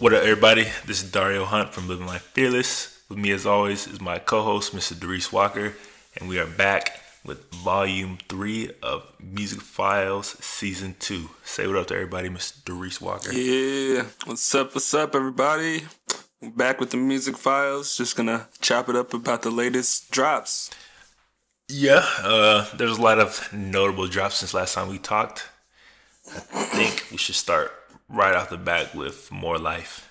What up, everybody? This is Dario Hunt from Living Life Fearless. With me, as always, is my co-host, Mr. Darius Walker, and we are back with Volume 3 of Musicphiles Season 2. Say what up to everybody, Mr. Darius Walker. Yeah, what's up, everybody? We're back with the Musicphiles. Just gonna chop it up about the latest drops. Yeah, there's a lot of notable drops since last time we talked. I think we should start right off the bat with More Life.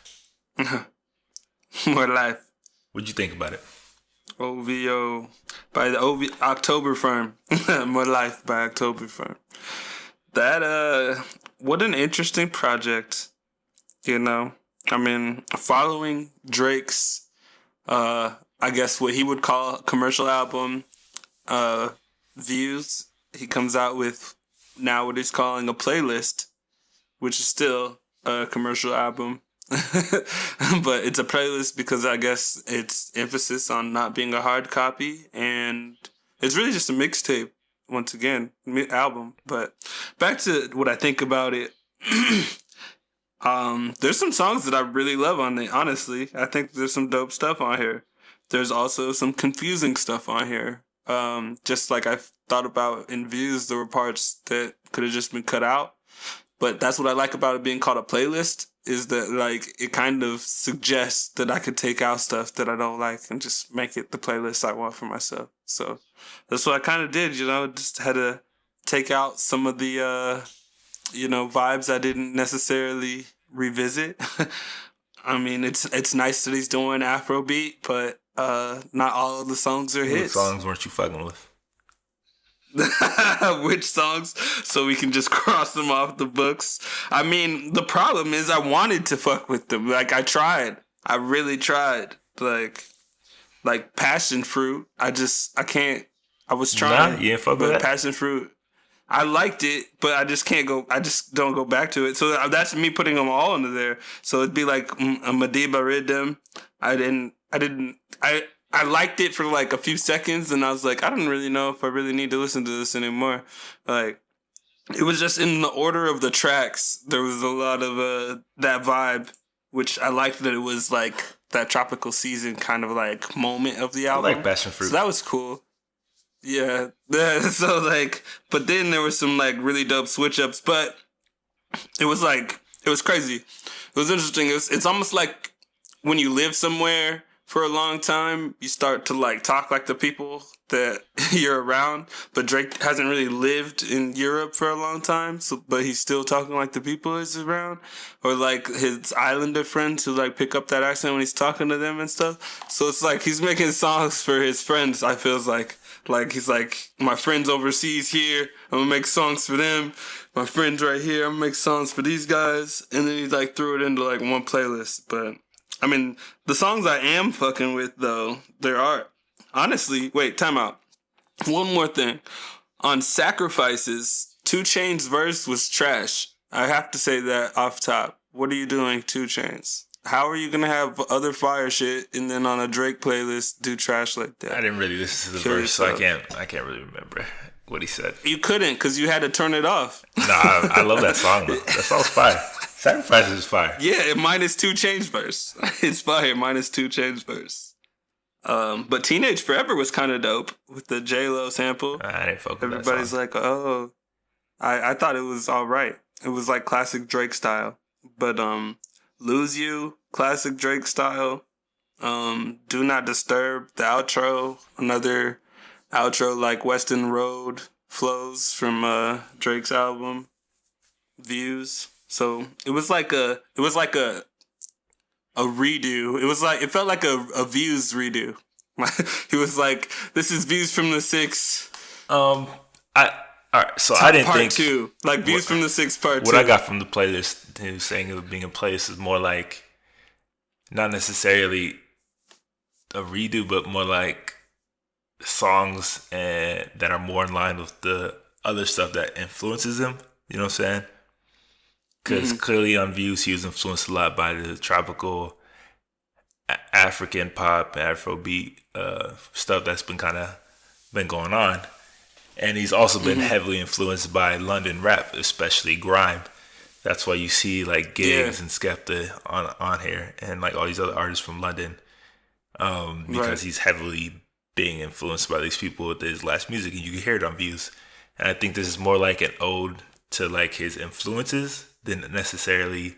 More Life. What'd you think about it? OVO by the October Firm. More Life by October Firm. That, what an interesting project, you know? I mean, following Drake's, I guess what he would call a commercial album, Views, he comes out with now what he's calling a playlist, which is still a commercial album. But it's a playlist because I guess it's emphasis on not being a hard copy, and it's really just a mixtape, once again, album. But back to what I think about it. There's some songs that I really love on it, honestly. I think there's some dope stuff on here. There's also some confusing stuff on here. Just like I've thought about in Views, there were parts that could have just been cut out. But that's what I like about it being called a playlist, is that like it kind of suggests that I could take out stuff that I don't like and just make it the playlist I want for myself. So that's what I kind of did, just had to take out some of the, vibes I didn't necessarily revisit. I mean, it's nice that he's doing Afrobeat, but not all of the songs are hits. What songs weren't you fucking with? Which songs? So we can just cross them off the books. I mean, the problem is I wanted to fuck with them. Like, I tried. I really tried. Like Passion Fruit. I can't. I was trying. Nah, you ain't fuck with that? Passion Fruit. I liked it, but I just can't go. I just don't go back to it. So that's me putting them all into there. So it'd be like a Madie-It rhythm. I liked it for like a few seconds, and I was like, I don't really know if I really need to listen to this anymore. Like, it was just in the order of the tracks. There was a lot of that vibe, which I liked that it was like that tropical season kind of like moment of the album. I like Passion Fruit. So that was cool. Yeah. So like, but then there was some like really dope switch ups, but it was crazy. It was interesting. It's almost like when you live somewhere for a long time, you start to like talk like the people that you're around. But Drake hasn't really lived in Europe for a long time, but he's still talking like the people he's around, or like his islander friends who like pick up that accent when he's talking to them and stuff. So it's like he's making songs for his friends. I feel like he's like, my friends overseas here, I'm gonna make songs for them. My friends right here, I'm gonna make songs for these guys, and then he like threw it into like one playlist. But I mean, the songs I am fucking with, though, there are. Honestly, wait, time out. One more thing. On Sacrifices, 2 Chainz' verse was trash. I have to say that off top. What are you doing, 2 Chainz? How are you going to have other fire shit and then on a Drake playlist do trash like that? I didn't really listen to the verse, so I can't really remember what he said. You couldn't, because you had to turn it off. Nah, I love that song, though. That song's fire. Sacrifices is fire. Yeah, minus 2 Chainz verse. It's fire, minus 2 Chainz verse. But Teenage Forever was kind of dope with the J-Lo sample. I didn't fuck with Everybody's that song. like, oh. I thought it was all right. It was like classic Drake style. But Lose You, classic Drake style. Do Not Disturb, the outro. Another outro like Western Road flows from Drake's album. Views. So it was like a redo. It felt like a Views redo. He was like, this is Views from the 6. All right, so I didn't part think 2, like Views from the 6 part 2. What I got from the playlist, he was saying it being a playlist, is more like not necessarily a redo, but more like songs that are more in line with the other stuff that influences him. You know what I'm saying? Because clearly on Views, he was influenced a lot by the tropical African pop, Afrobeat stuff that's been going on. And he's also been heavily influenced by London rap, especially grime. That's why you see like Yeah. Gigs and Skepta on here, and like all these other artists from London, Right. because he's heavily being influenced by these people with his last music, and you can hear it on Views. And I think this is more like an ode to like his influences than necessarily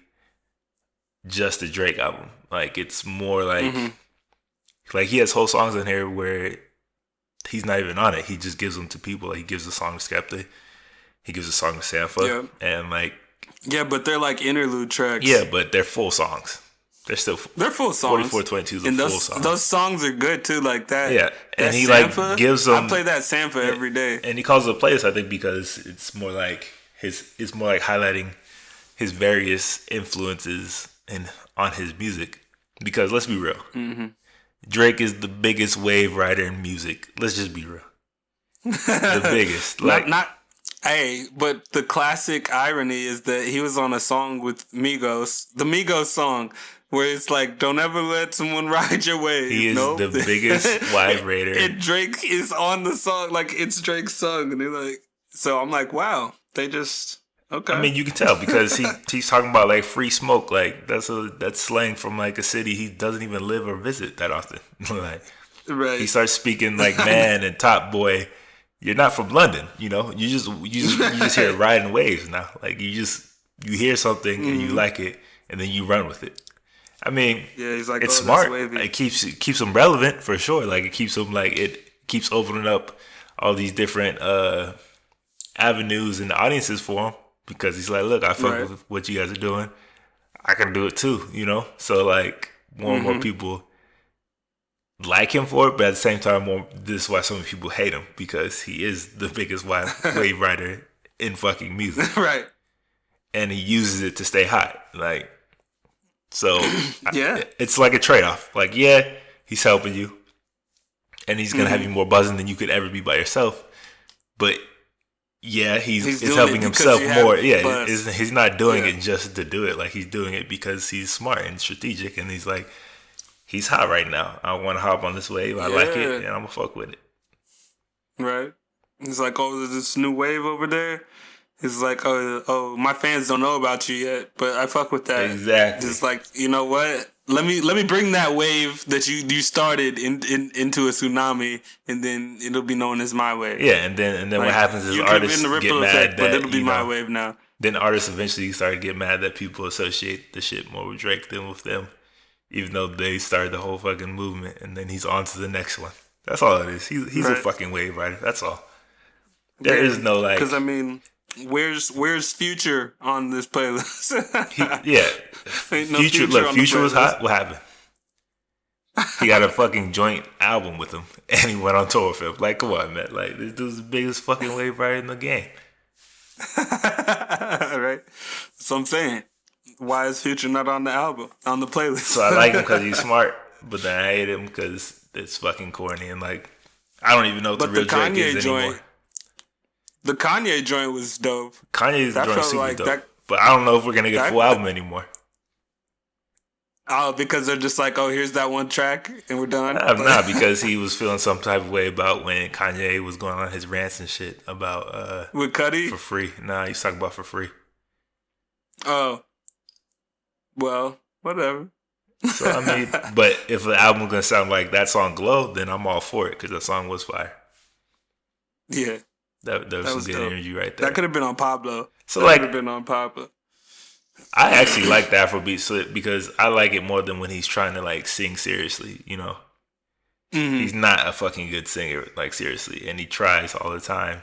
just a Drake album. Like it's more like he has whole songs in here where he's not even on it. He just gives them to people. Like he gives a song to Skepta, he gives a song to Sampha, Yeah. and like Yeah, but they're like interlude tracks. yeah, but they're full songs. They're still They're full songs. 4422 is a And full those song. those songs are good too, like that. Yeah, that and he Sampha, like gives them. I play that Sampha every day. And he calls it a playlist, I think, because it's more like it's more like highlighting his various influences on his music. Because let's be real, Drake is the biggest wave rider in music. Let's just be real, the biggest. Like Not hey, but the classic irony is that he was on a song with Migos, the Migos song, where it's like, "Don't ever let someone ride your wave." he is Nope. the biggest wave raider. And Drake is on the song, like it's Drake's song, and they're like, so I'm like, wow, they just okay. I mean, you can tell because he's talking about like free smoke. Like that's slang from like a city he doesn't even live or visit that often. Like right. he starts speaking like man and top boy. You're not from London, you know. You just hear riding waves now. Like you hear something and you like it, and then you run with it. I mean, Yeah, he's like, it's oh, smart. that's wavy. It keeps them relevant for sure. Like it keeps opening up all these different avenues and audiences for him because he's like, look, I fuck Right. with what you guys are doing. I can do it too, you know. So like more and more people like him for it, but at the same time, this is why so many people hate him because he is the biggest wave rider in fucking music, Right. and he uses it to stay hot. Like, so Yeah. it's like a trade off. Like, yeah, he's helping you, and he's gonna have you more buzzing than you could ever be by yourself. But yeah, He's it's doing helping it because himself you have more. Yeah, buzz. he's not doing Yeah. it just to do it. Like he's doing it because he's smart and strategic, and he's like. He's hot right now. I want to hop on this wave. I like it, and I'm gonna fuck with it. Right. He's like, oh, there's this new wave over there. He's like, oh, my fans don't know about you yet, but I fuck with that. Exactly. Just like, you know what? Let me bring that wave that you started into a tsunami, and then it'll be known as my wave. Yeah, and then Like, what happens is you could artists win the get ripple mad effect, that but it'll be you my know, wave now. then artists eventually start to get mad that people associate the shit more with Drake than with them, even though they started the whole fucking movement, and then he's on to the next one. That's all it is. He's a Right. fucking wave rider. That's all. There is no like. Because I mean, where's Future on this playlist? Yeah, Ain't no Future. Look, on the Future was playlist. hot. What happened? He got a fucking joint album with him, and he went on tour with him. Like, come on, man. Like, this dude's the biggest fucking wave rider in the game. Right. That's what I'm saying. Why is Future not on the album, on the playlist? So I like him because he's smart, but then I hate him because it's fucking corny and like I don't even know what But the the real Drake Kanye is joint, anymore. the Kanye joint was dope. Kanye's that joint felt super like dope, that- but I don't know if we're gonna get a full album anymore. Oh, because they're just like, oh, here's that one track, and we're done. Nah, because he was feeling some type of way about when Kanye was going on his rants and shit about with Cudi. for free. Nah, he's talking about for free. Oh, well, whatever. So I mean, but if the album's gonna sound like that song "Glow," then I'm all for it because the song was fire. Yeah, That was some good dope. energy right there. That could have been on Pablo. So That like, could have been on Pablo. I actually like the Afrobeat so because I like it more than when he's trying to like sing seriously. You know, he's not a fucking good singer, like seriously, and he tries all the time.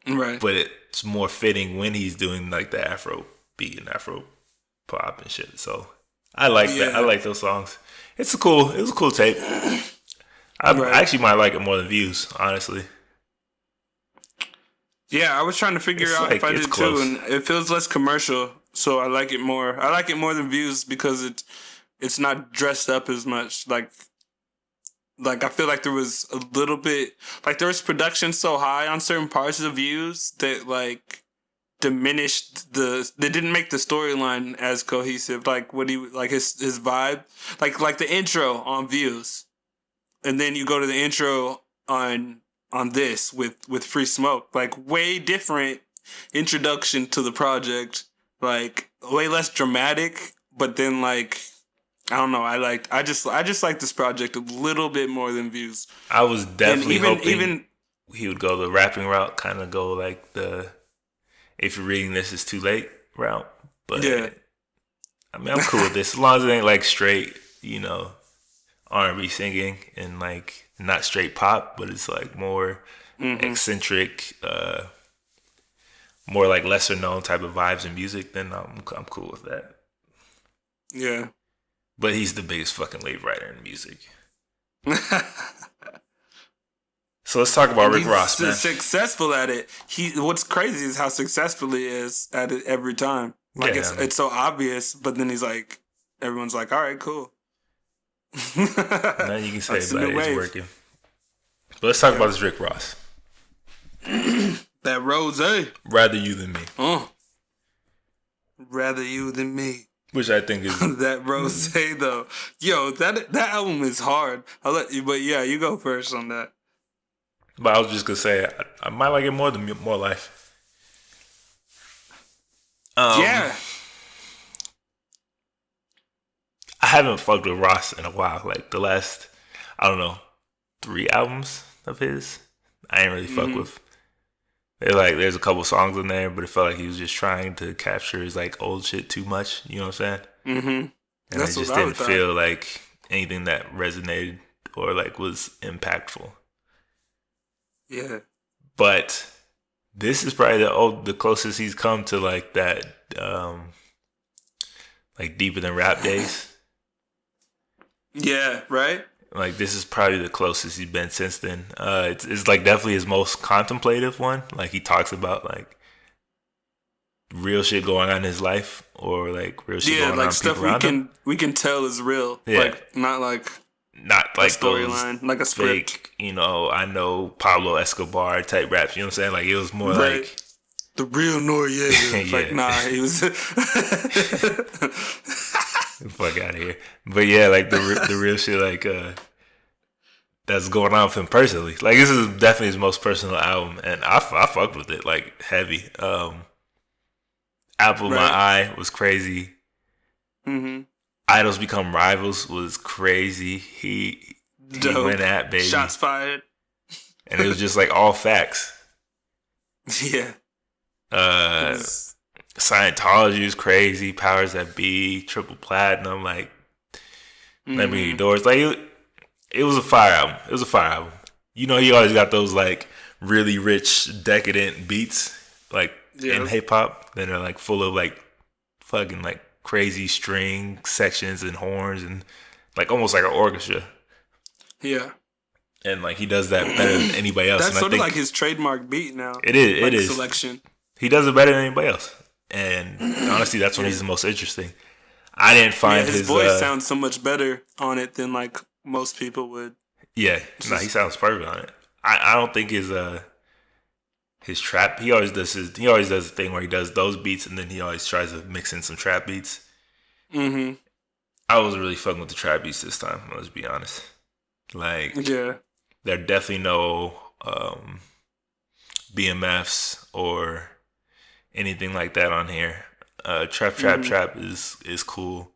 Right. But it's more fitting when he's doing like the Afro beat and Afro pop and shit. So I like that. I like those songs. It was a cool tape. I actually might like it more than Views, honestly. Yeah, I was trying to figure out if I did too, and it feels less commercial, so I like it more. I like it more than Views because it's not dressed up as much. Like I feel like there was a little bit, like there was production so high on certain parts of Views that like diminished they didn't make the storyline as cohesive. Like what his vibe, like the intro on Views, and then you go to the intro on this with Free Smoke, like way different introduction to the project like way less dramatic. But then like I don't know, I just like this project a little bit more than Views. I was definitely hoping even he would go the rapping route, kind of go like the "if you're reading this, it's too late" route. But yeah. I mean, I'm cool with this as long as it ain't like straight, R&B singing and like not straight pop, but it's like more eccentric, more like lesser known type of vibes and music. Then I'm cool with that. Yeah. But he's the biggest fucking lead writer in music. So let's talk about Rick Ross, man. Successful at it. What's crazy is how successful he is at it every time. Like it's so obvious, but then he's like, everyone's like, all right, cool. Nothing you can say about it. It's working. But let's talk about this Rick Ross. That rose. Rather You Than Me. Rather You Than Me. Which I think is that rose though. Yo, that album is hard. I'll let you, but yeah, you go first on that. But I was just gonna say I might like it more than More Life. Yeah. I haven't fucked with Ross in a while. Like the last, I don't know, 3 albums of his, I ain't really fuck with. There's a couple songs in there, but it felt like he was just trying to capture his like old shit too much. You know what I'm saying? And That's I just didn't feel like anything that resonated or like was impactful. Yeah. But this is probably the closest he's come to like that, like Deeper Than Rap days. Yeah, right? Like this is probably the closest he's been since then. It's like definitely his most contemplative one. Like he talks about like real shit going on in his life or like real shit going on like in stuff people around him. we can tell is real. Yeah. Like not like a storyline, like a script. Fake, I know Pablo Escobar type raps. You know what I'm saying? Like it was more like the real Noriega. Yeah. Like nah, he was. Fuck out of here. But yeah, like the real shit, like that's going on with him personally. Like this is definitely his most personal album, and I fucked with it like heavy. Apple My Eye was crazy. Idols Become Rivals was crazy. He went at baby. Shots fired. And it was just like all facts. Yeah. Scientology is crazy. Powers That Be, Triple Platinum, like Let Me Doors. Like it was a fire album. It was a fire album. He always got those like really rich, decadent beats, like in hip hop that are like full of like fucking like crazy string sections and horns and like almost like an orchestra. Yeah. And like he does that better than anybody else. That's and sort of like his trademark beat now. It is. Like it is. Selection. He does it better than anybody else. And honestly, that's when he's the most interesting. I didn't find his voice sounds so much better on it than like most people would. Yeah, he sounds perfect on it. I don't think his trap. He always does the thing where he does those beats and then he always tries to mix in some trap beats. I wasn't really fucking with the trap beats this time. Let's be honest. Like, there are definitely no BMFs or anything like that on here. Trap is cool.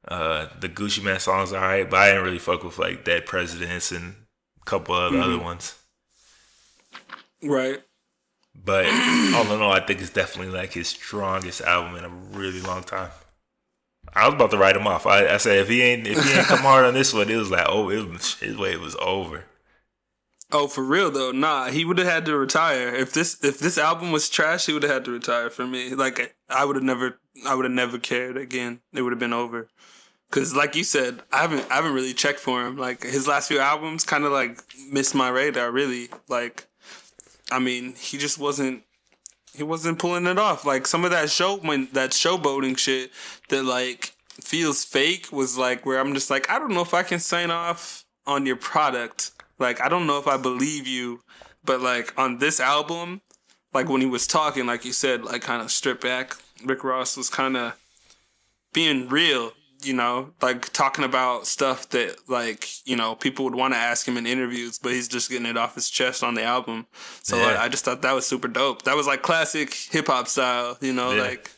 The Gucci Man songs are alright, but I didn't really fuck with like Dead Presidents and a couple of the other ones. Right. But all in all, I think it's definitely like his strongest album in a really long time. I was about to write him off. I said if he ain't come hard on this one, it was like his way was over. Oh, for real though? Nah, he would have had to retire. If this album was trash, he would have had to retire for me. Like I would have never cared again. It would have been over. Cause like you said, I haven't really checked for him. Like his last few albums kind of like missed my radar. Really, like, I mean, he just wasn't pulling it off. Like some of that showboating shit that like feels fake was like where I'm just like, I don't know if I can sign off on your product. Like, I don't know if I believe you, but like on this album, like when he was talking, like you said, like kind of stripped back, Rick Ross was kind of being real. like talking about stuff that like, people would want to ask him in interviews, but he's just getting it off his chest on the album. So like, I just thought that was super dope. That was like classic hip hop style, like,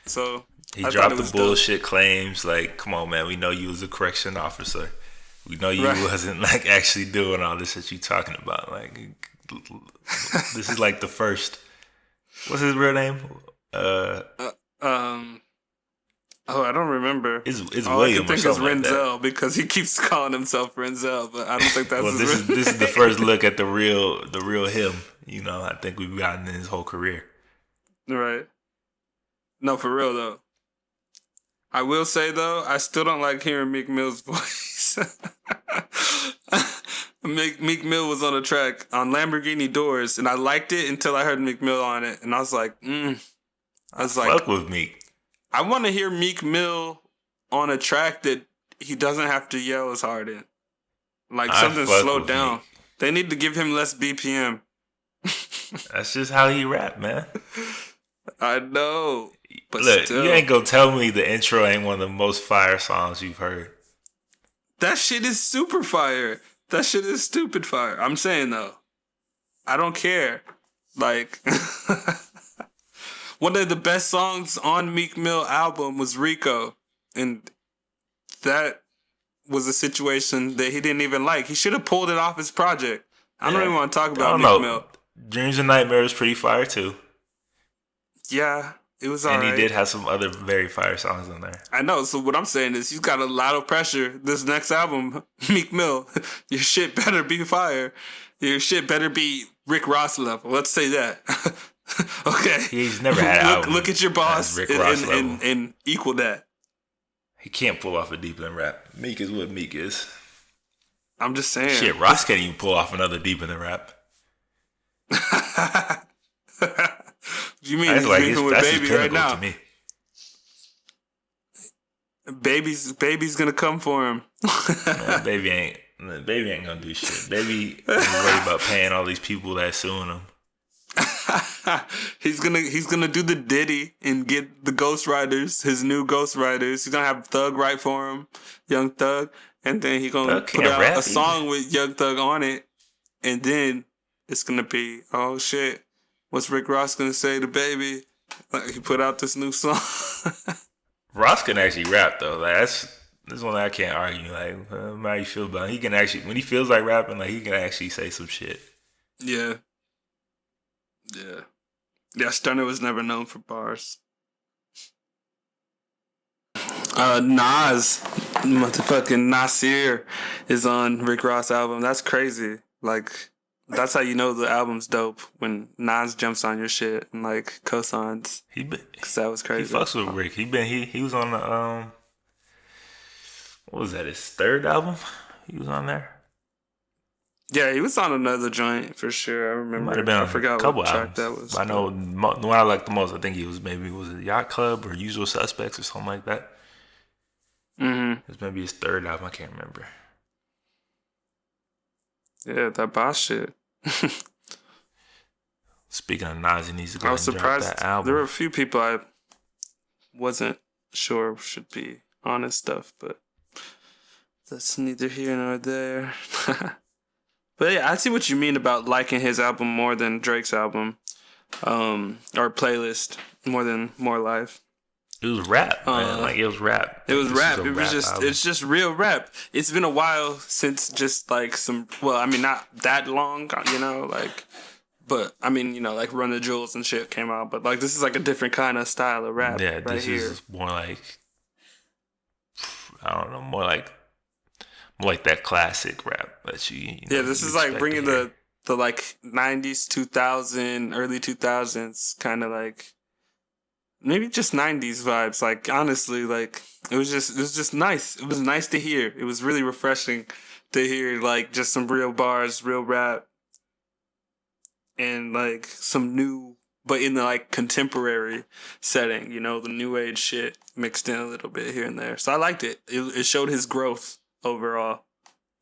so. He dropped the bullshit dope claims. Like, come on, man, we know you was a correction officer. We know you wasn't like actually doing all this that you talking about. Like, this is like the first. What's his real name? Oh, I don't remember. It's all William. I can think is Renzel like because he keeps calling himself Renzel, but I don't think that's well, his this is the first look at the real him. I think we've gotten in his whole career. Right. No, for real though. I will say though, I still don't like hearing Meek Mill's voice. Meek Mill was on a track on Lamborghini Doors, and I liked it until I heard Meek Mill on it, and I was like, fuck with Meek. I want to hear Meek Mill on a track that he doesn't have to yell as hard in. Like something slowed down. Meek. They need to give him less BPM. That's just how he rap, man. I know. But look, still, you ain't gonna tell me the intro ain't one of the most fire songs you've heard. That shit is super fire. That shit is stupid fire. I'm saying though, I don't care. Like... One of the best songs on Meek Mill album was Rico. And that was a situation that he didn't even like. He should have pulled it off his project. I don't even want to talk about Meek Mill. Dreams and Nightmares pretty fire too. Yeah, it was alright. And he did have some other very fire songs on there. I know. So what I'm saying is he's got a lot of pressure. This next album, Meek Mill, your shit better be fire. Your shit better be Rick Ross level. Let's say that. Okay. He's never had look at your boss and equal that. He can't pull off a deep end rap. Meek is what Meek is. I'm just saying. Shit, Ross can't even pull off another deep end rap. You mean he's like beefing with Baby right now? To me. Baby's gonna come for him. Man, Baby ain't gonna do shit. Baby ain't worried about paying all these people that suing him. He's gonna do the Diddy and get the ghostwriters, his new ghostwriters. He's gonna have Thug write for him, Young Thug, and then he's gonna put out a song with Young Thug on it, and then it's gonna be, oh shit, what's Rick Ross gonna say to Baby? Like, he put out this new song. Ross can actually rap though. Like this one I can't argue. Like, how you feel about it? He can actually, when he feels like rapping, like he can actually say some shit. Yeah. Yeah, Stunner was never known for bars. Nas, motherfucking Nasir is on Rick Ross album. That's crazy. Like, that's how you know the album's dope, when Nas jumps on your shit and like cosigns. Cause that was crazy. He fucks with Rick. He was on the what was that? His third album? He was on there. Yeah, he was on another joint for sure. I remember. Might have been on I forgot a couple what track albums. that was. I know the one I liked the most. I think was it Yacht Club or Usual Suspects or something like that. Mm-hmm. It was maybe his third album. I can't remember. Yeah, that boss shit. Speaking of Nas, he needs to go and drop that album. There were a few people I wasn't sure should be on his stuff, but that's neither here nor there. But yeah, I see what you mean about liking his album more than Drake's album, or playlist more than More Life. It was rap, man. Like, it was rap. It was rap. It was just album. It's just real rap. It's been a while since just like not that long, like, but I mean, like Run the Jewels and shit came out, but like this is like a different kind of style of rap. Yeah, this is more like, I don't know, more like that classic rap that you yeah, this is like bringing the like 90s, 2000, early 2000s kind of like maybe just 90s vibes. Like, honestly, like it was just nice. It was nice to hear. It was really refreshing to hear like just some real bars, real rap, and like some new, but in the like contemporary setting, the new age shit mixed in a little bit here and there. So I liked it. It showed his growth overall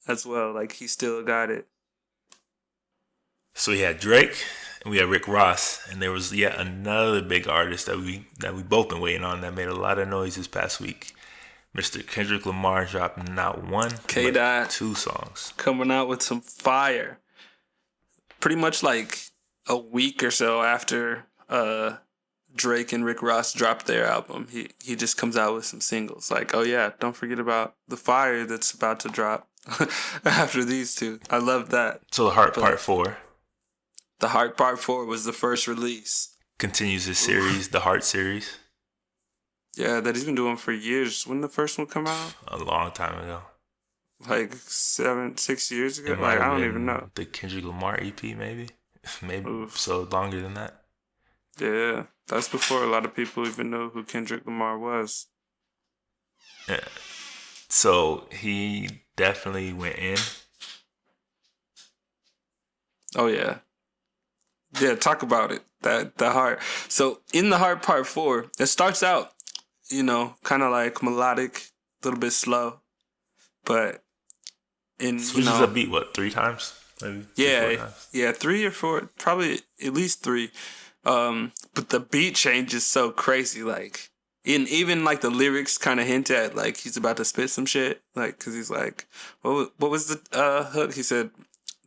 as well. Like, he still got it. So we had Drake and we had Rick Ross, and there was yet another big artist that we both been waiting on that made a lot of noise this past week. Mr. Kendrick Lamar dropped not one, K-Dot but 2 songs. coming out with some fire. Pretty much like a week or so after Drake and Rick Ross dropped their album, he just comes out with some singles. Like, oh yeah, don't forget about the fire that's about to drop after these two. I love that. So The Heart Part 4 The Heart Part 4 was the first release. continues his series, the Heart series. Yeah, that he's been doing for years. When did the first one come out? A long time ago. Like 6 years ago? It might Like, I have don't been even know. the Kendrick Lamar EP, maybe. Maybe Oof. so longer than that. Yeah, that's before a lot of people even know who Kendrick Lamar was. Yeah. So he definitely went in. Oh yeah. Yeah, talk about it. The Heart. So in The Heart Part 4, it starts out, kind of like melodic, a little bit slow. But Switches a beat, 3 times? Maybe 3-4 times. Yeah, 3 or 4, probably at least 3. But the beat change is so crazy. Like, even like the lyrics kind of hint at like he's about to spit some shit. Like, cause he's like, what was the hook? He said,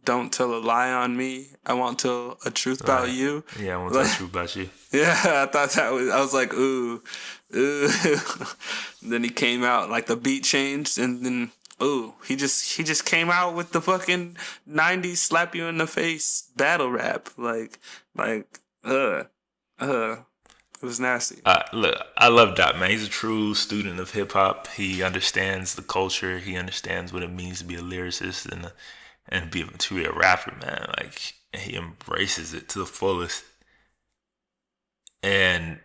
"Don't tell a lie on me. I won't tell a truth about you." Yeah, I won't tell a truth about you. Yeah, I thought that was. I was like, ooh. Then he came out like the beat changed, and then. Ooh, he just came out with the fucking 90s slap you in the face battle rap. Like, it was nasty. Look, I love Dot, man. He's a true student of hip hop. He understands the culture. He understands what it means to be a lyricist and to be a rapper, man. Like, he embraces it to the fullest. And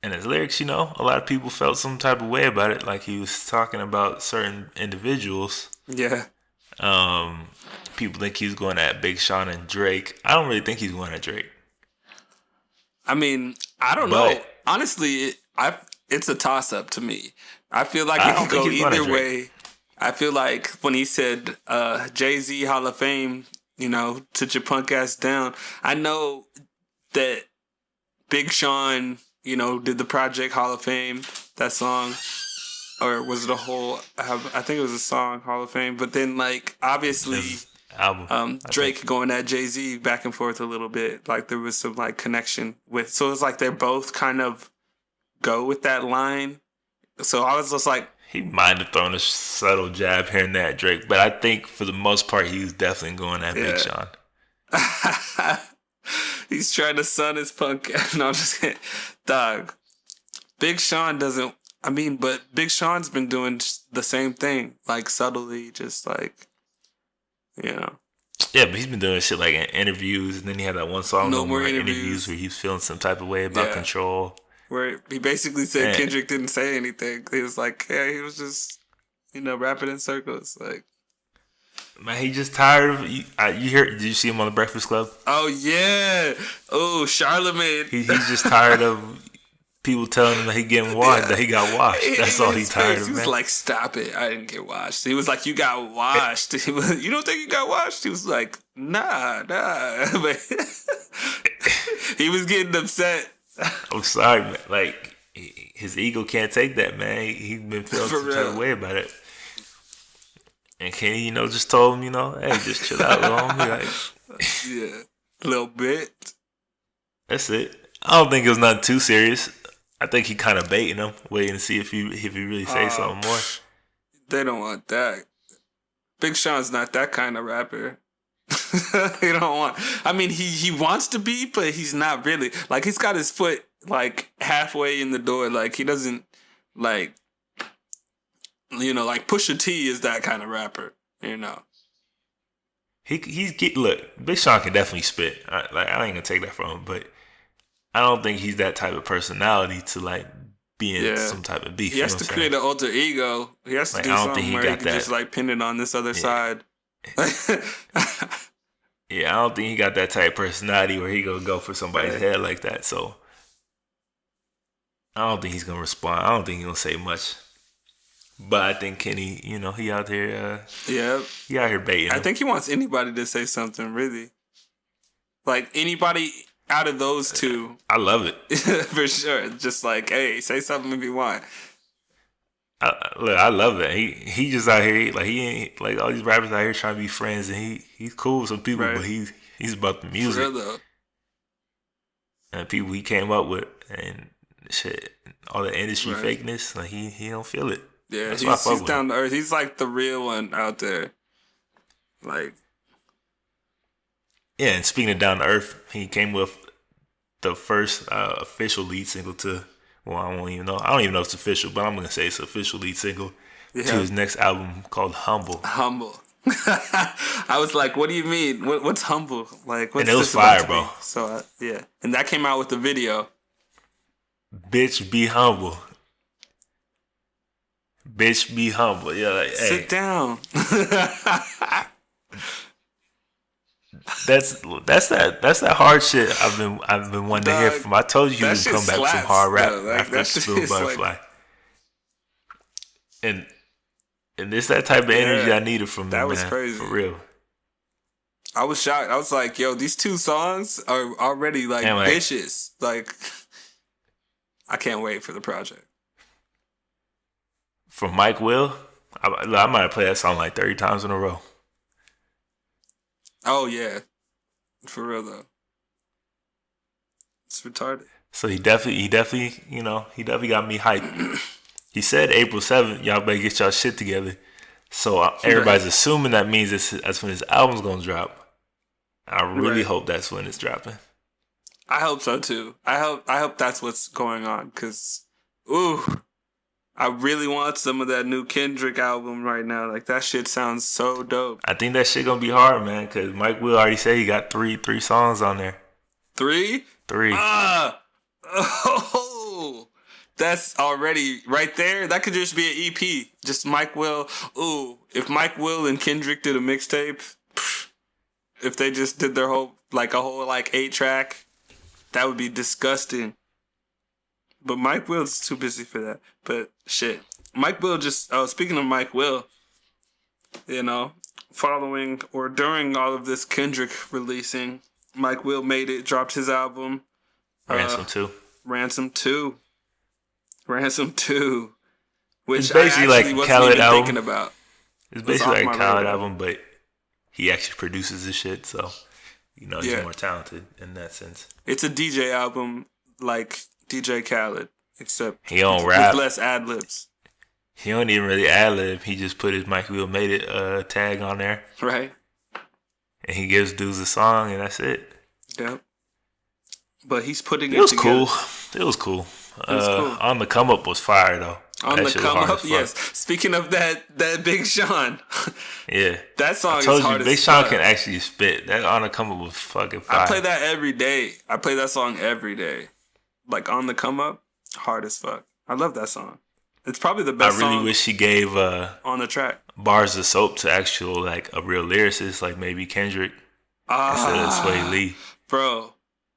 his lyrics, a lot of people felt some type of way about it. Like, he was talking about certain individuals. Yeah. People think he's going at Big Sean and Drake. I don't really think he's going at Drake. I mean, I don't know. Honestly, it's a toss-up to me. I feel like it could go either way. I feel like when he said Jay-Z Hall of Fame, sit your punk ass down. I know that Big Sean, did the Project Hall of Fame, that song. Or was it a whole... I think it was a song, Hall of Fame. But then, like, obviously... album. Drake going at Jay-Z back and forth a little bit. Like, there was some, like, connection with... So it's like they both kind of go with that line. So I was just like... He might have thrown a subtle jab here and there at Drake, but I think for the most part, he was definitely going at Big Sean. He's trying to sun his punk. No, I'm just kidding. Dog. Big Sean doesn't... I mean, but Big Sean's been doing the same thing. Like, subtly, just like... Yeah, but he's been doing shit like in interviews, and then he had that one song, No More Interviews, where he's feeling some type of way about control. Where he basically said Kendrick didn't say anything. He was like, yeah, he was just, rapping in circles. Like, man, he just tired of did you see him on The Breakfast Club? Oh, yeah. Oh, Charlamagne. He's just tired of people telling him that he getting washed, that he got washed. That's all he's tired of, He was man. like, stop it. I didn't get washed. He was like, you got washed. You don't think you got washed? He was like, nah. But he was getting upset. I'm sorry, man. Like, his ego can't take that, man. He's been feeling some type of way about it. And Kenny, just told him, hey, just chill out, little homie. Like, yeah, a little bit. That's it. I don't think it was nothing too serious. I think he kind of baiting him, waiting to see if he really say something more. They don't want that. Big Sean's not that kind of rapper. He don't want. I mean, he wants to be, but he's not really. Like, he's got his foot like halfway in the door. Like, he doesn't like. Like Pusha T is that kind of rapper. Look, Big Sean can definitely spit. I ain't gonna take that from him, but I don't think he's that type of personality to like be in some type of beef. He has to create an alter ego. He has to do something where he can just like pin it on this other side. Yeah, I don't think he got that type of personality where he gonna go for somebody's head like that. So I don't think he's gonna respond. I don't think he's gonna say much. But I think Kenny, he out here. He out here baiting him. I think he wants anybody to say something, really. Like anybody out of those two. I love it. For sure. Just like, hey, say something if you want. I love it. He just out here like he ain't like all these rappers out here trying to be friends, and he's cool with some people, Right. but he's about the For music real though. and the people he came up with and shit. All the industry Right. fakeness, like he don't feel it. Yeah, That's why I he's fuck with him. down to earth. He's like the real one out there. Like, Yeah, and speaking of down to earth, he came with the first official lead single to. Well, I don't even know. I don't even know if it's official, but I'm gonna say it's official lead single to yeah, his next album called Humble. humble. I was like, what do you mean? What's humble? Like, what's And it was this about fire, to bro. be? So yeah, and that came out with the video. Bitch, be humble. Bitch, be humble. Yeah, like, hey, Sit down. that's that hard shit I've been wanting to hear Dog, from. I told you he that would shit come back with some slaps, hard rap though. Like, after that shit Spill is like- Butterfly. And it's that type of energy Yeah, I needed from him, that was man. crazy. For real. I was shocked. I was like, yo, these two songs are already like And, like- vicious. Like, I can't wait for the project. From Mike Will, I might have played that song like 30 times in a row. Oh yeah, for real though. It's retarded. So he definitely got me hyped. He said April 7th, y'all better get y'all shit together. So everybody's assuming that means that's when his album's gonna drop. I really Right. hope that's when it's dropping. I hope so too. I hope that's what's going on. Cause, ooh, I really want some of that new Kendrick album right now. Like that shit sounds so dope. I think that shit gonna be hard, man, because Mike Will already said he got three songs on there. 3? 3. Oh, that's already right there. That could just be an EP. Just Mike Will. Ooh, if Mike Will and Kendrick did a mixtape, if they just did their whole 8-track, that would be disgusting. But Mike Will's too busy for that. But shit, Mike Will just. Oh, speaking of Mike Will, following or during all of this Kendrick releasing, Mike Will made it, dropped his album. Ransom 2. Ransom 2. Ransom 2. Which It's basically I actually like wasn't Khaled even album. thinking about. It's off basically like my a Khaled radar. album, but he actually produces this shit, so he's Yeah. more talented in that sense. It's a DJ album like DJ Khaled, except He don't with rap. less ad libs. He don't even really ad lib. He just put his Mike Will Made It tag on there, Right? and he gives dudes a song, and that's it. Yep. But he's putting It was together. cool. It was cool. was cool. On the Come Up was fire though. On That the shit was come hard up, as fuck. yes. Speaking of that Big Sean, Yeah. that song I is told hard you, Big as Sean fuck. can actually spit. That On the Come Up was fucking fire. I play that every day. I play that song every day. Like On the Come Up, hard as fuck. I love that song. It's probably the I best really song wish he gave on the track. bars of soap to actual like a real lyricist, like maybe Kendrick instead of Sway Lee. Bro,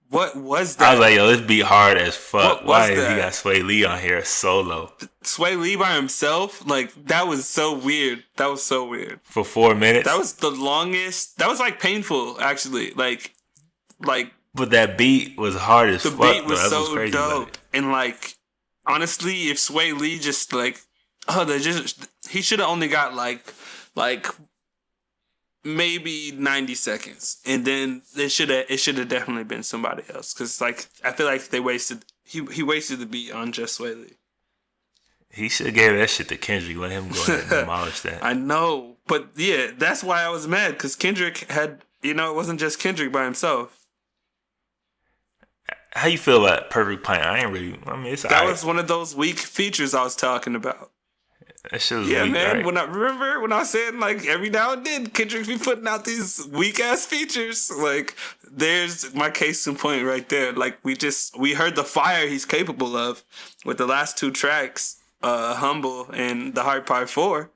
what was that? I was like, yo, this beat hard as fuck. What was Why is that? he got Sway Lee on here solo Sway Lee by himself? Like, that was so weird. That was so weird. for 4 minutes? That was the longest. That was like painful, actually. Like But that beat was hard as the fuck. beat was though. That's so what's crazy about dope. it. And like, honestly, if Sway Lee just he should have only got like maybe 90 seconds, and then it should have definitely been somebody else. Cause like I feel like he wasted the beat on just Sway Lee. He should have gave that shit to Kendrick. Let him go ahead and demolish that. I know, but yeah, that's why I was mad, because Kendrick had, it wasn't just Kendrick by himself. How you feel about Perfect Pint? I mean, it's That alright. was one of those weak features I was talking about. That shit was Yeah, weak, man. alright. Remember when I said like every now and then Kendrick be putting out these weak ass features? Like, there's my case in point right there. Like, we heard the fire he's capable of with the last 2 tracks, Humble and The Hard Part 4.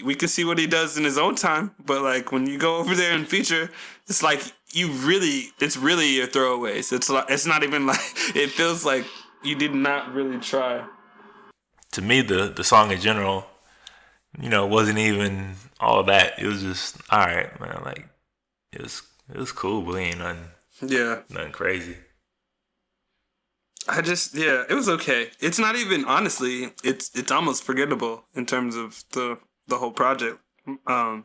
We can see what he does in his own time, but like when you go over there and feature, it's like it's really your throwaways. It's not even like, it feels like you did not really try. To me, the song in general, wasn't even all that. It was just alright, man. Like it was cool, but it ain't nothing Yeah. crazy. It was okay. It's not even honestly. It's almost forgettable in terms of the whole project. Um,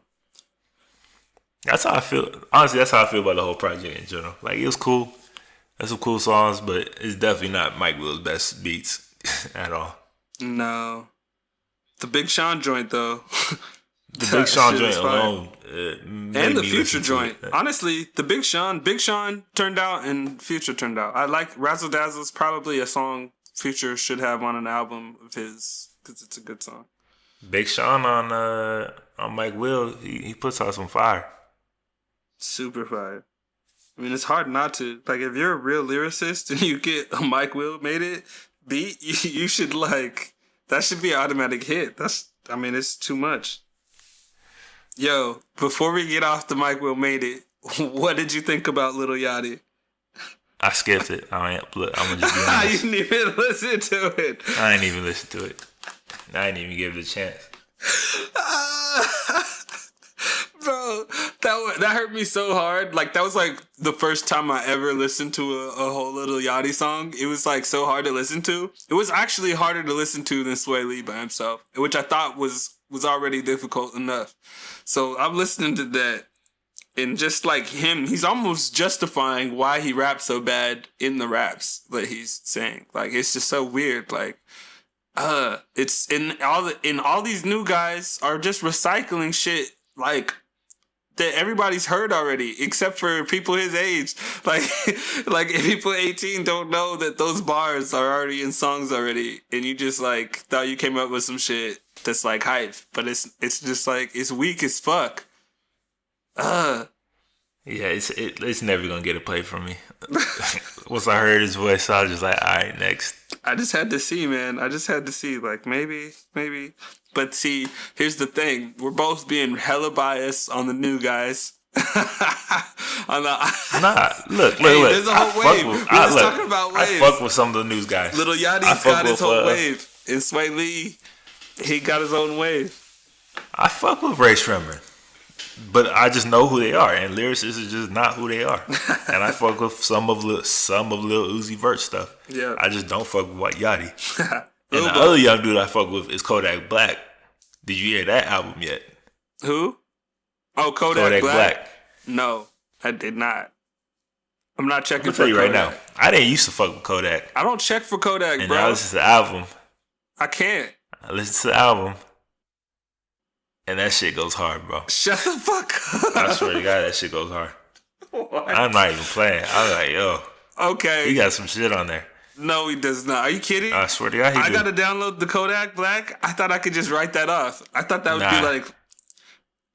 That's how I feel. Honestly, that's how I feel about the whole project in general. Like, it was cool. There's some cool songs, but it's definitely not Mike Will's best beats at all. no, the Big Sean joint though. The Big Sean joint fire. alone, And the Future joint. Honestly, the Big Sean turned out and Future turned out. I like Razzle Dazzle's probably a song Future should have on an album of his because it's a good song. Big Sean on Mike Will, he puts out some fire. Super fire. I mean, it's hard not to. Like, if you're a real lyricist and you get a Mike Will made it beat, you should like, that should be an automatic hit. It's too much. Yo, before we get off the Mike Will made it, what did you think about Lil Yachty? I skipped it. I'm gonna just be honest. You didn't even listen to it. I ain't even listen to it. I didn't even give it a chance. Bro, that hurt me so hard. Like, that was like the first time I ever listened to a whole Lil Yachty song. It was like so hard to listen to. It was actually harder to listen to than Sway Lee by himself, which I thought was already difficult enough. So I'm listening to that, and just like him, he's almost justifying why he raps so bad in the raps that he's saying. Like, it's just so weird. Like, it's all these new guys are just recycling shit like that everybody's heard already, except for people his age. Like people 18 don't know that those bars are already in songs already, and you just like thought you came up with some shit that's like hype, but it's just like it's weak as fuck. Yeah, it's never gonna get a play from me. Once I heard his voice, I was just like, all right, next. I just had to see, man. Like, maybe. But see, here's the thing: we're both being hella biased on the new guys. Look. There's a whole wave. We're just talking about waves. I fuck with some of the news guys. Lil Yachty's got his whole wave, and Sway Lee, he got his own wave. I fuck with Ray Shremmer, but I just know who they are, and lyricists is just not who they are. And I fuck with some of Lil Uzi Vert stuff. Yeah, I just don't fuck with White Yachty. And the other young dude I fuck with is Kodak Black. Did you hear that album yet? Who? Oh, Kodak Black. No, I did not. I'm not checking for Kodak. I'm gonna tell you right now. I didn't used to fuck with Kodak. I don't check for Kodak, and bro. I listen to the album. I can't. I listen to the album. And that shit goes hard, bro. Shut the fuck up. I swear to God, that shit goes hard. What? I'm not even playing. I'm like, yo. Okay. He got some shit on there. No, he does not. Are you kidding? I swear to God, I gotta download the Kodak Black. I thought I could just write that off. I thought that would be like.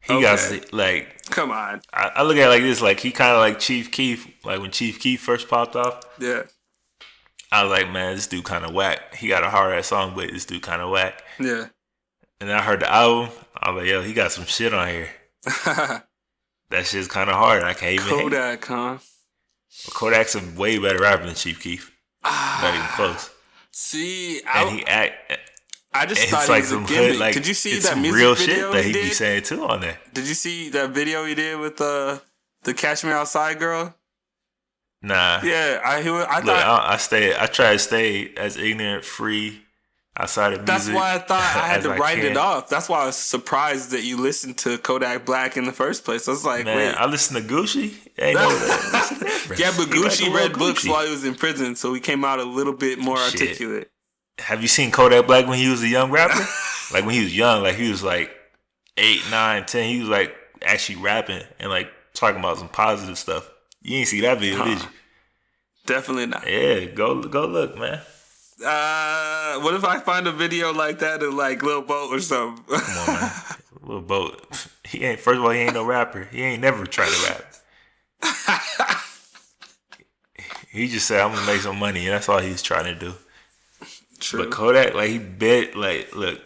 He got like. Come on. I look at it like this. Like, he kind of like Chief Keef. Like when Chief Keef first popped off. Yeah. I was like, man, this dude kind of whack. He got a hard ass song, but this dude kind of whack. Yeah. And then I heard the album. I was like, yo, he got some shit on here. That shit's kind of hard. I can't even. Kodak, huh? But Kodak's a way better rapper than Chief Keef. Not even close. See, I just thought he was a gimmick. Like, did you see that music real video shit that he be saying too on there? Did you see that video he did with the Catch Me Outside girl? Nah. Yeah, I try to stay as ignorant, free outside of music. That's why I thought I had to write it off. That's why I was surprised that you listened to Kodak Black in the first place. I was like, man, wait. I listened to Gucci. Ain't no yeah, but Gucci read books while he was in prison, so he came out a little bit more articulate. Have you seen Kodak Black when he was a young rapper? Like when he was young, like he was like 8, 9, 10. He was like actually rapping and like talking about some positive stuff. You ain't see that video, did you? Definitely not. Yeah, go look, man. What if I find a video like that of like Lil Boat or something? Come on, man. Lil Boat. First of all, he ain't no rapper. He ain't never tried to rap. He just said, I'm gonna make some money, and that's all he's trying to do. True. But Kodak, like, he bet, like, look,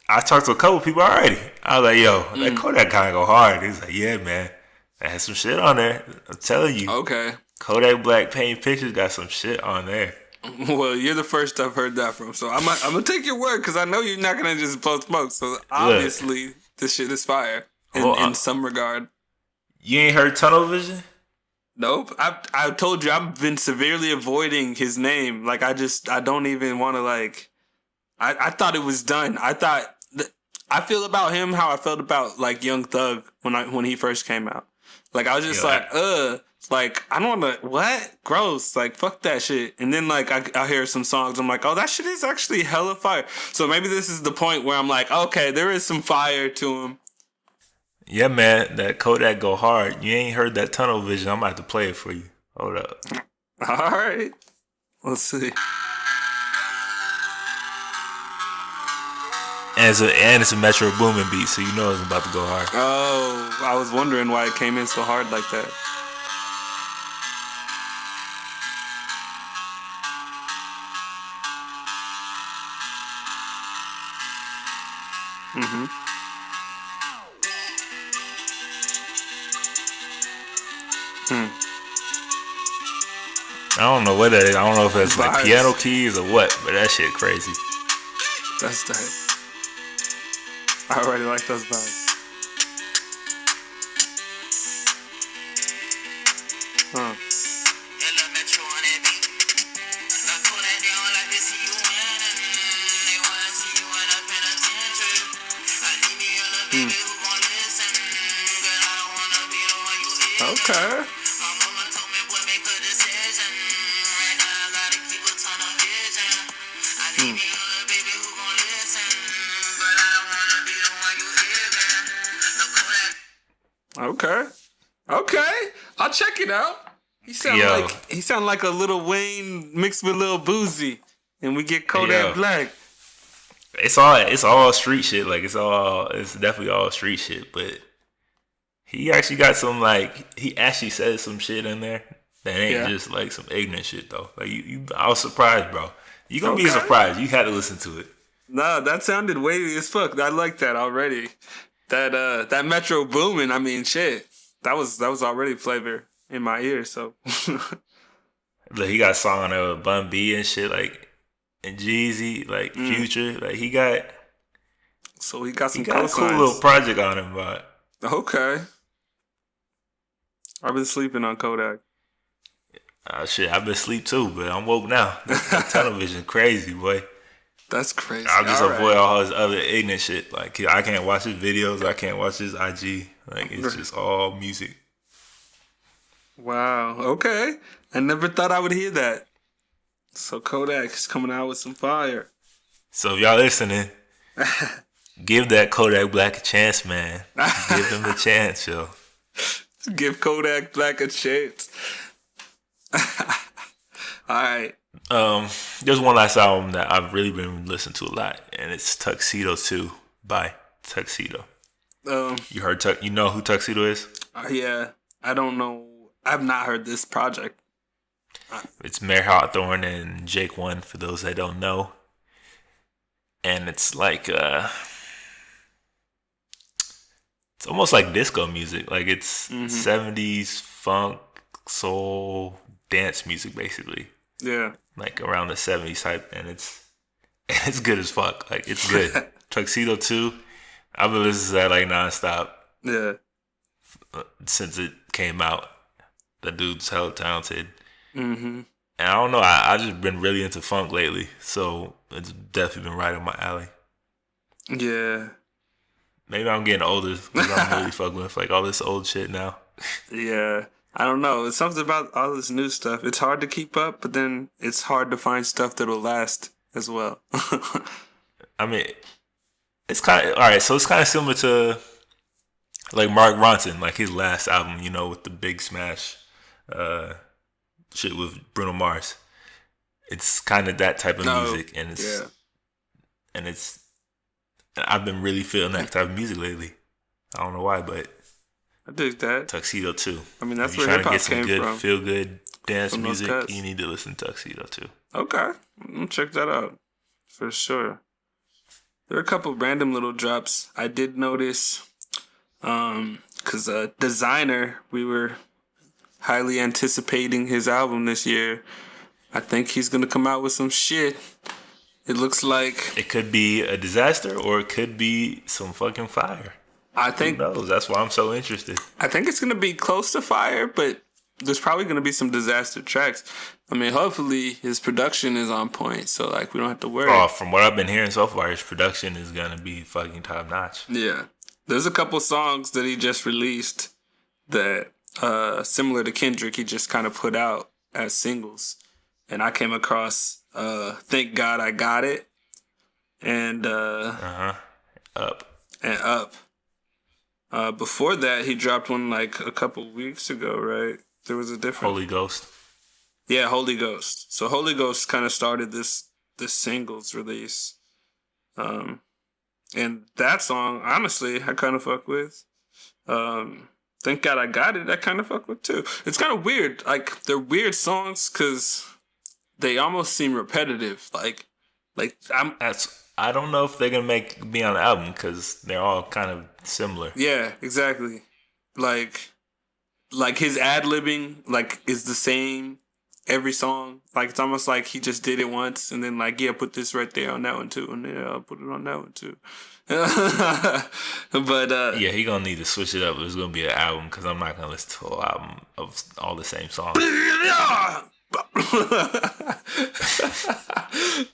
I talked to a couple people already. I was like, yo, that Kodak kind of go hard. He's like, yeah, man. That has some shit on there. I'm telling you. Okay. Kodak Black painting pictures got some shit on there. Well, you're the first I've heard that from, so I'm gonna take your word because I know you're not gonna just blow smoke. So obviously, this shit is fire in some regard. You ain't heard Tunnel Vision? Nope. I told you I've been severely avoiding his name. Like I don't even want to like. I thought it was done. I feel about him how I felt about like Young Thug when he first came out. Like I was just like I don't want to what gross like fuck that shit. And then like I hear some songs, I'm like, oh, that shit is actually hella fire. So maybe this is the point where I'm like, okay, there is some fire to him. Yeah, man, that Kodak go hard. You ain't heard that Tunnel Vision. I'm about to play it for you. Hold up. All right, let's see. And it's a Metro Boomin beat, so you know it's about to go hard. Oh, I was wondering why it came in so hard like that. Mm-hmm. I don't know what that is. I don't know if it's like piano keys or what, but that shit crazy. That's tight. I already like those vibes. Huh. Okay. Okay. I'll check it out. He sound like a Lil Wayne mixed with Lil Boozy, and we get Kodak Black. It's all street shit. Like it's definitely all street shit. But he actually got some he actually says some shit in there that ain't just like some ignorant shit though. Like I was surprised, bro. You gonna be surprised. You had to listen to it. Nah, that sounded weighty as fuck. I like that already. That Metro Boomin, I mean, shit. That was already flavor in my ear. So, like he got a song on with Bun B and shit, like and Jeezy, like Future, like he got some a cool little project on him, but okay. I've been sleeping on Kodak. Shit, I've been asleep too, but I'm woke now. That tunnel vision crazy, boy. That's crazy. I'll just avoid all his other ignorant shit. Like I can't watch his videos. I can't watch his IG. Like it's just all music. Wow. Okay. I never thought I would hear that. So Kodak is coming out with some fire. So if y'all listening, give that Kodak Black a chance, man. Give him a chance, yo. Give Kodak Black a chance. All right. There's one last album that I've really been listening to a lot, and it's Tuxedo II by Tuxedo. You heard you know who Tuxedo is? Yeah, I don't know. I've not heard this project. It's Mayor Hawthorne and Jake One, for those that don't know. And it's like it's almost like disco music. Like it's 70s funk, soul, dance music, basically. Yeah. Like around the 70s type, and it's good as fuck. Like it's good. Tuxedo 2, I've been listening to that like nonstop. Yeah. Since it came out. The dude's hella talented. Mm-hmm. And I don't know, I just been really into funk lately, so it's definitely been right up my alley. Yeah. Maybe I'm getting older because I'm really fucking with like all this old shit now. Yeah. I don't know. It's something about all this new stuff. It's hard to keep up, but then it's hard to find stuff that'll last as well. I mean, it's kind of, all right, so it's kind of similar to like Mark Ronson, like his last album, you know, with the big smash shit with Bruno Mars. It's kind of that type of music, and it's I've been really feeling that type of music lately. I don't know why, but I dig that. Tuxedo 2. I mean, that's where hip hop came from. If you're trying to get some good, feel good dance music, you need to listen to Tuxedo 2. Okay, I'll check that out for sure. There are a couple of random little drops I did notice. Because Desiigner, we were highly anticipating his album this year. I think he's gonna come out with some shit. It looks like it could be a disaster, or it could be some fucking fire. I think who knows? That's why I'm so interested. I think it's gonna be close to fire, but there's probably going to be some disaster tracks. I mean, hopefully his production is on point, so like we don't have to worry. Oh, from what I've been hearing so far, his production is gonna be fucking top notch. Yeah, there's a couple songs that he just released that similar to Kendrick, he just kind of put out as singles, and I came across "Thank God I Got It" and Up. and "Up." Before that, he dropped one like a couple weeks ago, right? There was a different Holy Ghost. Yeah, Holy Ghost. So Holy Ghost kind of started this singles release. And that song, honestly, I kind of fuck with. Thank God I Got It, I kind of fuck with too. It's kind of weird. Like, they're weird songs because they almost seem repetitive. I don't know if they're gonna be on the album because they're all kind of similar. Yeah, exactly. Like his ad-libbing, like, is the same every song. Like, it's almost like he just did it once and then like, yeah, put this right there on that one too, and then I'll put it on that one too. But yeah, he gonna need to switch it up. It's gonna be an album because I'm not gonna listen to an album of all the same songs.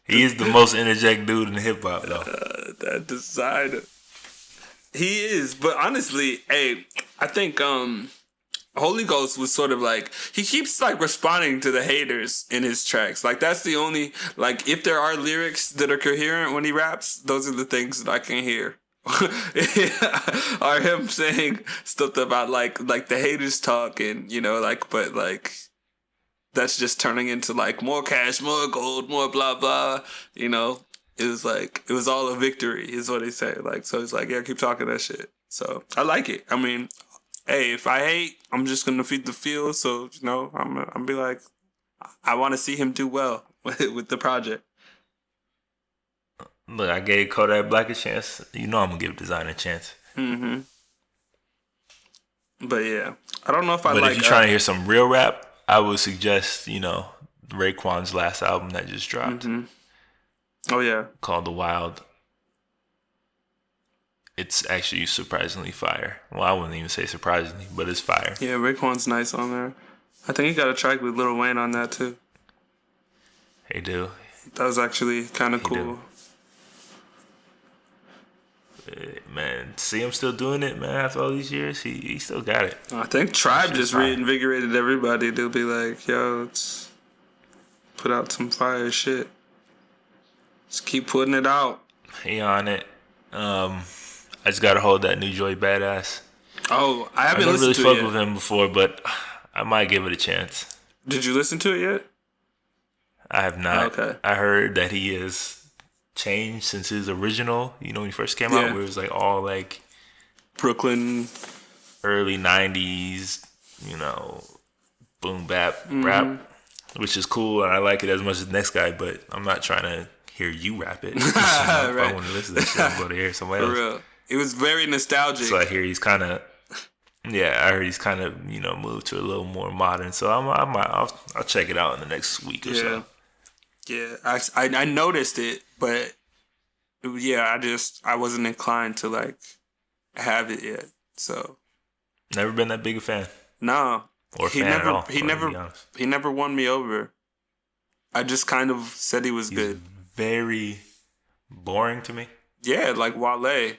He is the most interject dude in hip hop, though. That Desiigner. He is, but honestly, hey, I think Holy Ghost was sort of like, he keeps like responding to the haters in his tracks. Like, that's the only, like, if there are lyrics that are coherent when he raps, those are the things that I can hear. Or him saying stuff about like the haters talk and, you know, like, but like, that's just turning into like more cash, more gold, more blah blah, you know. It was all a victory is what he said. Like, so he's like, yeah, keep talking that shit. So I like it. I mean, hey, if I hate, I'm just gonna feed the field. So, you know, I'm be like, I want to see him do well with the project. Look, I gave Kodak Black a chance. You know I'm gonna give Desiigner a chance. Mm-hmm. But yeah, I don't know if I but like. If you're trying to hear some real rap, I would suggest, you know, Raekwon's last album that just dropped. Mm-hmm. Oh yeah, called The Wild. It's actually surprisingly fire. Well, I wouldn't even say surprisingly, but it's fire. Yeah, Raekwon's nice on there. I think he got a track with Lil Wayne on that too. He do. That was actually kind of cool. Man, see him still doing it, man, after all these years. He still got it. I think Tribe just reinvigorated everybody. They'll be like, yo, let's put out some fire shit. Just keep putting it out. He on it. I just gotta hold that new Joy Badass. Oh, I haven't never listened to really it yet. fucked with him before, but I might give it a chance. Did you listen to it yet? I have not. Okay. I heard that he has changed since his original, you know, when he first came out, where it was like all like Brooklyn, early 90s, you know, boom bap rap, which is cool, and I like it as much as the next guy, but I'm not trying to hear you rap it. You know, if I want to listen to that shit, I'm going to hear somebody else. For real. It was very nostalgic. So I hear he's kind of, I heard he's kind of, you know, moved to a little more modern. So I'll check it out in the next week or so. Yeah, I noticed it, but yeah, I wasn't inclined to like have it yet. So never been that big a fan. No, or fan at all. He never won me over. I just kind of said he was good. Very boring to me. Yeah, like Wale.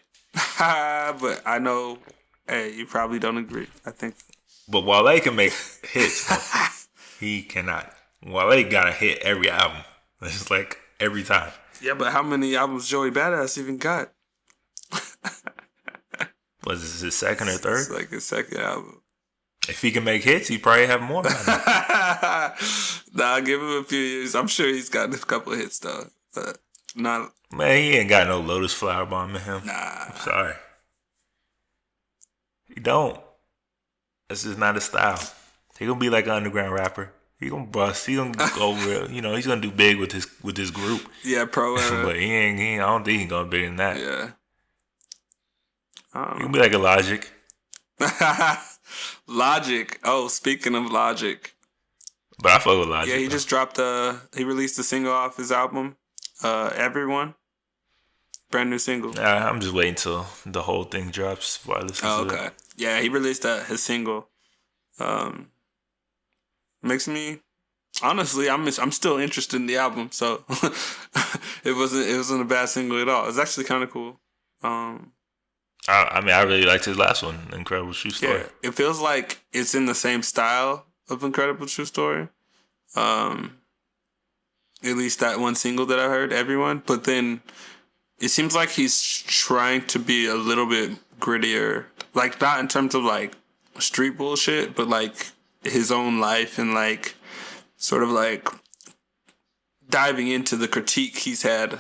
But I know, hey, you probably don't agree. I think. But Wale can make hits. He cannot. Wale got a hit every album. It's like every time. Yeah, but how many albums Joey Badass even got? Was this his second or third? It's like his second album. If he can make hits, he probably have more. Nah, give him a few years. I'm sure he's got a couple of hits though, but not. Man, he ain't got no Lotus Flower Bomb in him. Nah, I'm sorry. He don't. That's just not his style. He gonna be like an underground rapper. He gonna bust. He gonna go real. You know, he's gonna do big with his group. Yeah, pro. But he ain't. I don't think he gonna be bigger than that. Yeah. He gonna be like a Logic. Logic. Oh, speaking of Logic. But I fuck with Logic. Yeah, he just dropped he released a single off his album, Everyone. Brand new single. I'm just waiting till the whole thing drops before I listen to it. Okay. Yeah, he released his single. makes me honestly, I'm still interested in the album. So it wasn't a bad single at all. It's actually kind of cool. I mean, I really liked his last one, Incredible True Story. Yeah, it feels like it's in the same style of Incredible True Story. At least that one single that I heard, Everyone. But then it seems like he's trying to be a little bit grittier. Like, not in terms of, like, street bullshit, but, like, his own life and, like, sort of, like, diving into the critique he's had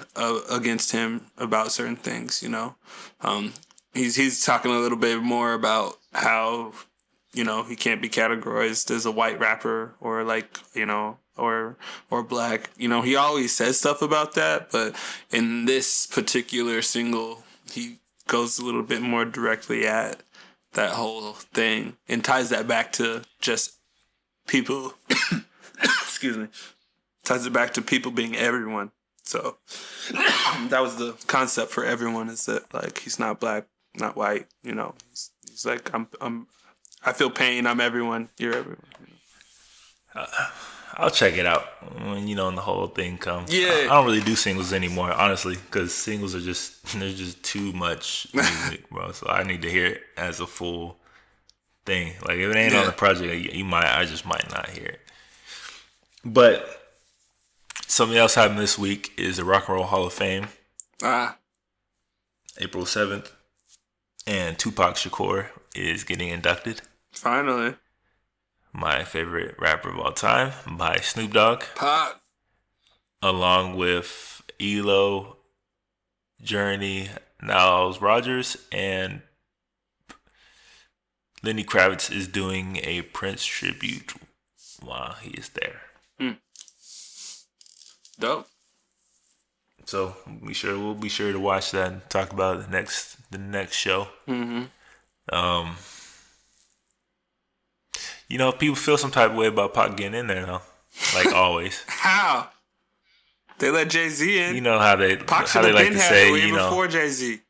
against him about certain things, you know? He's talking a little bit more about how, you know, he can't be categorized as a white rapper or, like, you know, or black. You know, he always says stuff about that, but in this particular single, he goes a little bit more directly at that whole thing and ties that back to just people, excuse me, ties it back to people being everyone. So that was the concept for Everyone, is that, like, he's not black, not white, you know. He's like, I feel pain, I'm everyone, you're everyone. You know? I'll check it out when, you know, when the whole thing comes. Yeah. I don't really do singles anymore, honestly, because singles are there's just too much music, bro. So I need to hear it as a full thing. Like, if it ain't on the project, I just might not hear it. But something else happened this week is the Rock and Roll Hall of Fame. April 7th. And Tupac Shakur is getting inducted. Finally. My favorite rapper of all time, by Snoop Dogg. Pac. Along with ELO, Journey, Niles Rodgers, and Lenny Kravitz is doing a Prince tribute while he is there. Dope. So we'll be sure to watch that and talk about it the next show. Mm-hmm. You know, people feel some type of way about Pac getting in there, though. Like always. How? They let Jay-Z in. You know how they like to say, way you know, before Jay-Z.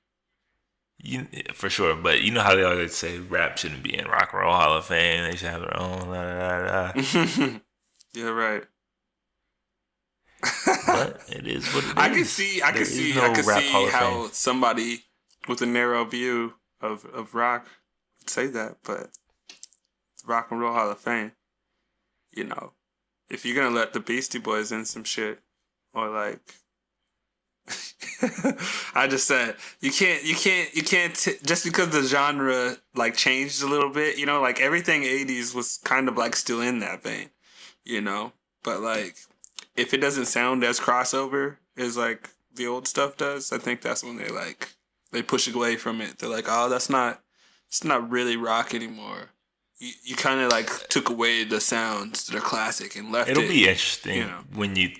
For sure, but you know how they always say rap shouldn't be in Rock and Roll Hall of Fame. They should have their own. Yeah, right. But it is what it is. I can see how somebody with a narrow view of rock would say that, but Rock and Roll Hall of Fame, you know, if you're gonna let the Beastie Boys in some shit, or like, I just said you can't just because the genre like changed a little bit, you know, like everything 80s was kind of like still in that vein, you know, but like if it doesn't sound as crossover as like the old stuff does, I think that's when they push away from it. They're like, oh, it's not really rock anymore. You kind of like took away the sounds that are classic and left It'll be interesting, you know, when you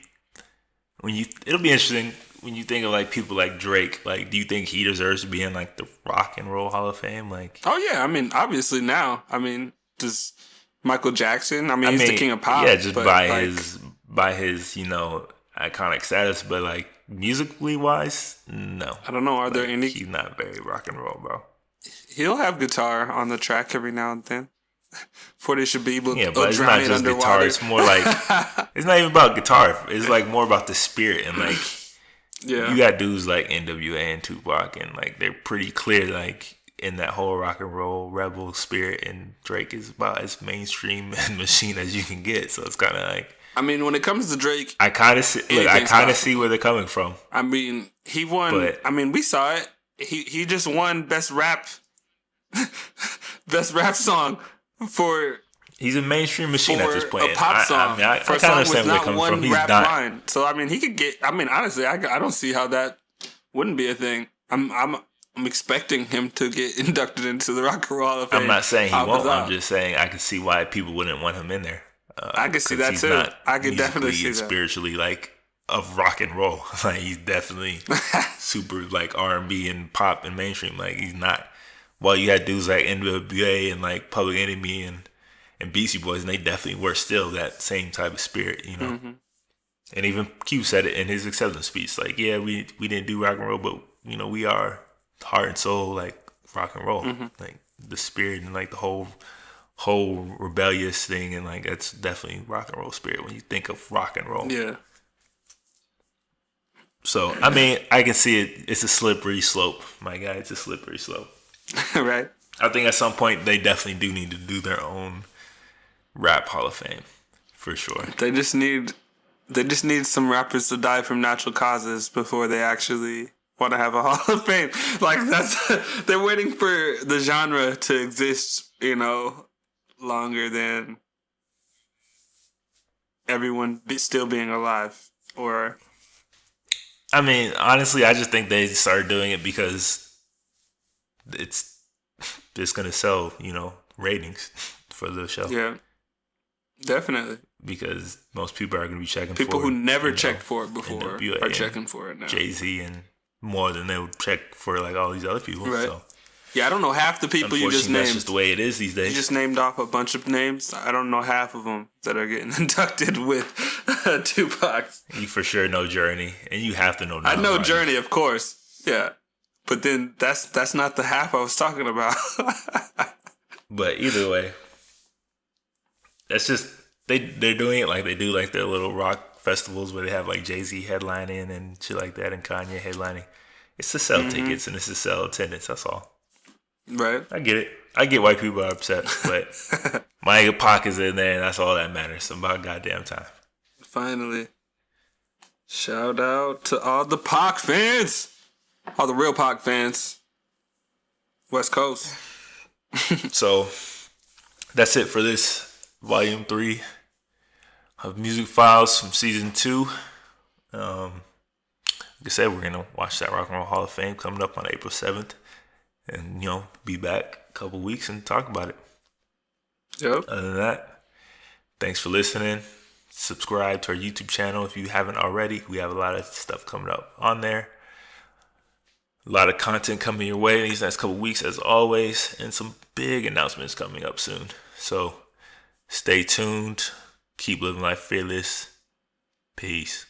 it'll be interesting when you think of like people like Drake. Like, do you think he deserves to be in like the Rock and Roll Hall of Fame? Like, oh yeah, I mean, obviously now, I mean, does Michael Jackson? I mean, he's the king of pop. Yeah, just by his you know, iconic status, but like musically wise, no. I don't know. Are there any? He's not very rock and roll, bro. He'll have guitar on the track every now and then. For they should be able to but it's not just underwater. Guitar. It's more like it's not even about guitar. It's like more about the spirit and like you got dudes like NWA and Tupac and like they're pretty clear like in that whole rock and roll rebel spirit, and Drake is about as mainstream and machine as you can get. So it's kind of like, I mean, when it comes to Drake, I kind of see where they're coming from. I mean, he won. But, I mean, we saw it. He just won best rap song. For he's a mainstream machine at this point. A pop song. I kind of understand where they're coming from. He's not. Line. So I mean, he could get. I mean, honestly, I don't see how that wouldn't be a thing. I'm expecting him to get inducted into the Rock and Roll Hall of Fame. I'm not saying he won't. I'm just saying I can see why people wouldn't want him in there. I can see that too. I can definitely see that. Spiritually, like of rock and roll, like he's definitely super like R&B and pop and mainstream. Like he's not. Well, you had dudes like NWA and like Public Enemy and Beastie Boys, and they definitely were still that same type of spirit, you know. Mm-hmm. And even Q said it in his acceptance speech, like, yeah, we didn't do rock and roll, but you know, we are heart and soul like rock and roll, like the spirit and like the whole whole rebellious thing, and like that's definitely rock and roll spirit when you think of rock and roll. Yeah. So I mean, I can see it. It's a slippery slope, my guy. It's a slippery slope. Right. I think at some point they definitely do need to do their own rap Hall of Fame, for sure. They just need some rappers to die from natural causes before they actually want to have a Hall of Fame. Like they're waiting for the genre to exist, longer than everyone still being alive. Or, I mean, honestly, I just think they started doing it because it's gonna sell, ratings for the show. Yeah, definitely. Because most people are gonna be checking people for who never checked for it before NWA are checking for it now. Jay-Z and more than they would check for like all these other people. Right. So yeah, I don't know half the people you just named. That's just the way it is these days. You just named off a bunch of names. I don't know half of them that are getting inducted with Tupac. You for sure know Journey, and you have to know. I know Journey, of course. Yeah, but then that's not the half I was talking about. But either way, that's just they're doing it like they do like their little rock festivals where they have like Jay-Z headlining and shit like that, and Kanye headlining. It's to sell tickets and it's to sell attendance. That's all. Right. I get it. I get why people are upset, but my nigga Pac is in there, and that's all that matters. About goddamn time. Finally. Shout out to all the Pac fans. All the real Pac fans. West Coast. So, that's it for this volume 3 of Musicphiles from season 2. Like I said, we're going to watch that Rock and Roll Hall of Fame coming up on April 7th. And, be back a couple weeks and talk about it. Yep. Other than that, thanks for listening. Subscribe to our YouTube channel if you haven't already. We have a lot of stuff coming up on there. A lot of content coming your way in these next couple weeks, as always. And some big announcements coming up soon. So, stay tuned. Keep living life fearless. Peace.